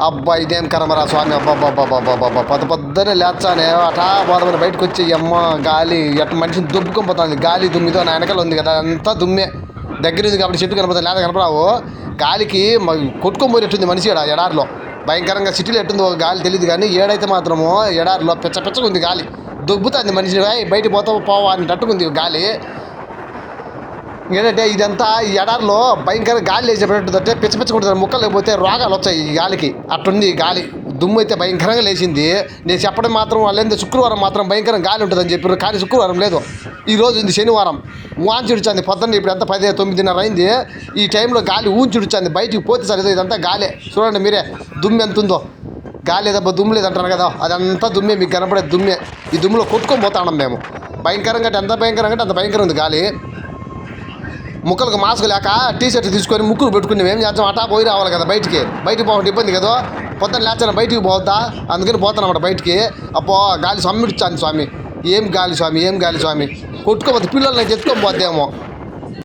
అబ్బా ఇదేం కరమరా స్వామి, అబ్బాబ్బాబ్బాబ్బా పొద్దున్నే లేచానే అటా పోదామని బయటకు వచ్చి అమ్మ గాలి ఎట్లా మనిషిని దుబ్బుకొని పోతుంది. గాలి దుమ్మితో నా వెనకాల ఉంది కదా, అంతా దుమ్మే. దగ్గర ఉంది కాబట్టి చెట్టు కనపడుతుంది, లేదా కనపడావు. గాలికి కొట్టుకొని పోయినట్టుంది మనిషి ఎడారిలో. భయంకరంగా సిటీలో ఎట్టుందో గాలి తెలియదు, కానీ ఏడైతే మాత్రము ఎడారిలో పిచ్చగా ఉంది గాలి. దుబ్బుతుంది మనిషిని, బయట పోవా అని తట్టుకుంది గాలి. ఏంటంటే ఇదంతా ఈ ఎడారిలో భయంకర గాలి లేచేటట్టుందంటే పిచ్చకుంటుంది. ముక్కలు లేకపోతే రోగాలు వచ్చాయి ఈ గాలికి. అట్టుంది గాలి. దుమ్ము అయితే భయంకరంగా లేచింది. నేను చెప్పడం మాత్రం వాళ్ళేందో శుక్రవారం మాత్రం భయంకరంగా గాలి ఉంటుందని చెప్పారు, కానీ శుక్రవారం లేదు. ఈరోజు ఉంది శనివారం. ఊంచుడిచ్చింది పొద్దున్న. ఇప్పుడు ఎంత 10, 9:30 అయింది. ఈ టైంలో గాలి ఊంచుడిచ్చింది. బయటికి పోతే సరే ఇదంతా గాలే. చూడండి మీరే దుమ్ము ఎంత ఉందో. గాలి లేదబ్బా దుమ్ము లేదంటారు కదా, అదంతా దుమ్మే. మీకు కనపడే దుమ్మే. ఈ దుమ్ములో కొట్టుకొని పోతాం మేము. భయంకరంగా అంటే ఎంత భయంకరంగా అంటే అంత భయంకరంగా ఉంది గాలి. ముక్కలకు మాస్క్ లేక టీషర్ట్ తీసుకొని ముక్కులు పెట్టుకుని ఏం చేద్దాం, అటా పోయి రావాలి కదా బయటికి పోవడం ఇబ్బంది కదా. పొద్దున్న లేచాను బయటికి పోద్దా, అందుకని పోతానమాట బయటికి. అప్పో గాలి సమ్మిడిచ్చాను స్వామి. ఏం గాలి స్వామి, ఏం గాలి స్వామి. కొట్టుకోపోతే పిల్లల్ని ఎత్తుకొని పోద్దేమో.